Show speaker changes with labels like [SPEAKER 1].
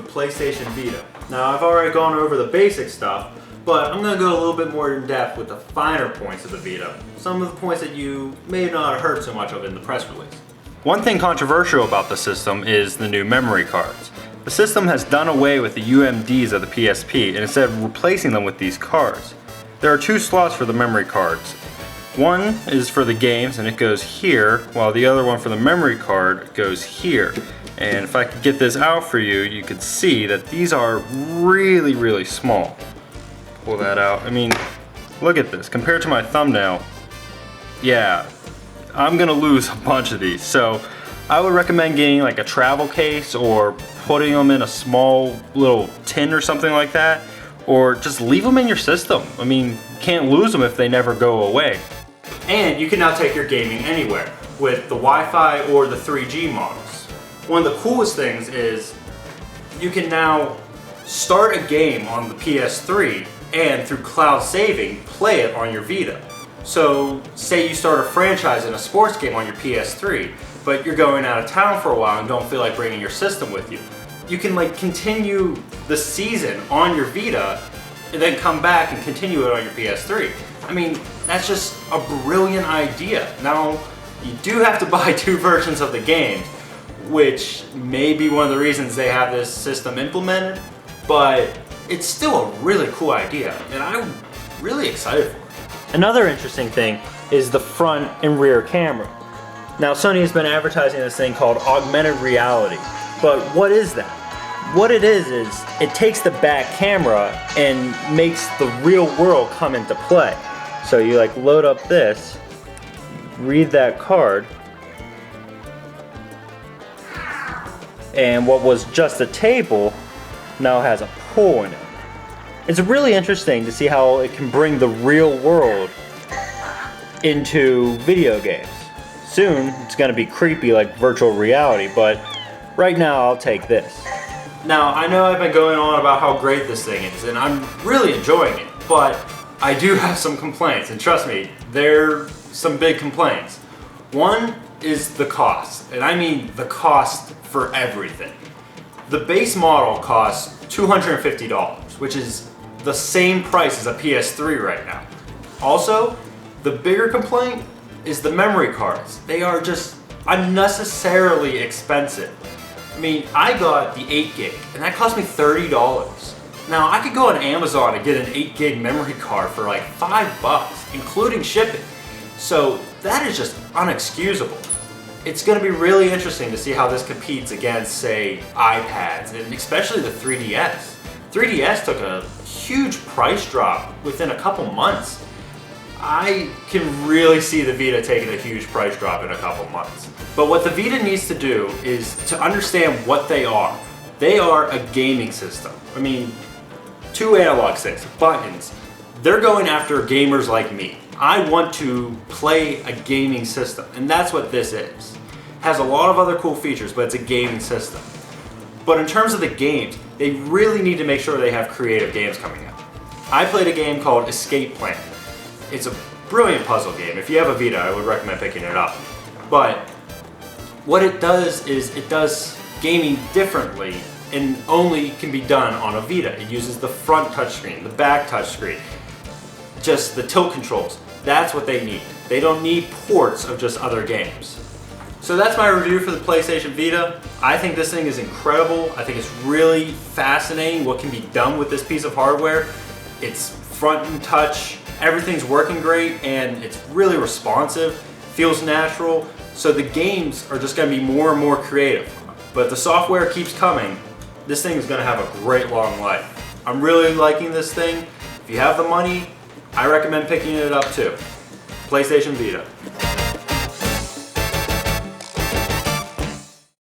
[SPEAKER 1] PlayStation Vita. Now I've already gone over the basic stuff, but I'm going to go a little bit more in depth with the finer points of the Vita. Some of the points that you may not have heard so much of in the press release. One thing controversial about the system is the new memory cards. The system has done away with the UMDs of the PSP and instead replacing them with these cards. There are two slots for the memory cards. One is for the games and it goes here, while the other one for the memory card goes here. And if I could get this out for you, you could see that these are really, really small. Pull that out. I mean, look at this. Compared to my thumbnail, yeah, I'm gonna lose a bunch of these. So I would recommend getting like a travel case or putting them in a small little tin or something like that, or just leave them in your system. I mean, you can't lose them if they never go away. And you can now take your gaming anywhere with the Wi-Fi or the 3G models. One of the coolest things is you can now start a game on the PS3 and through cloud saving, play it on your Vita. So say you start a franchise in a sports game on your PS3, but you're going out of town for a while and don't feel like bringing your system with you. You can like continue the season on your Vita and then come back and continue it on your PS3. I mean, that's just a brilliant idea. Now, you do have to buy two versions of the game, which may be one of the reasons they have this system implemented, but it's still a really cool idea, and I'm really excited for it. Another interesting thing is the front and rear camera. Now, Sony has been advertising this thing called Augmented Reality, but what is that? What it is it takes the back camera and makes the real world come into play. So you like load up this, read that card, and what was just a table now has a pool in it. It's really interesting to see how it can bring the real world into video games. Soon it's going to be creepy like virtual reality, but right now I'll take this. Now I know I've been going on about how great this thing is and I'm really enjoying it, but I do have some complaints, and trust me, they're some big complaints. One is the cost, and I mean the cost for everything. The base model costs $250, which is the same price as a PS3 right now. Also, the bigger complaint is the memory cards. They are just unnecessarily expensive. I mean, I got the 8 gig, and that cost me $30. Now, I could go on Amazon and get an 8 gig memory card for like $5, including shipping. So that is just unexcusable. It's going to be really interesting to see how this competes against, say, iPads, and especially the 3DS. 3DS took a huge price drop within a couple months. I can really see the Vita taking a huge price drop in a couple months. But what the Vita needs to do is to understand what they are. They are a gaming system. I mean, 2 analog sticks, buttons. They're going after gamers like me. I want to play a gaming system, and that's what this is. It has a lot of other cool features, but it's a gaming system. But in terms of the games, they really need to make sure they have creative games coming out. I played a game called Escape Plan. It's a brilliant puzzle game. If you have a Vita, I would recommend picking it up. But what it does is it does gaming differently and only can be done on a Vita. It uses the front touchscreen, the back touchscreen, just the tilt controls. That's what they need. They don't need ports of just other games. So that's my review for the PlayStation Vita. I think this thing is incredible. I think it's really fascinating what can be done with this piece of hardware. It's front and touch, everything's working great, and it's really responsive, feels natural. So the games are just gonna be more and more creative. But if the software keeps coming, this thing is gonna have a great long life. I'm really liking this thing. If you have the money, I recommend picking it up too. PlayStation Vita.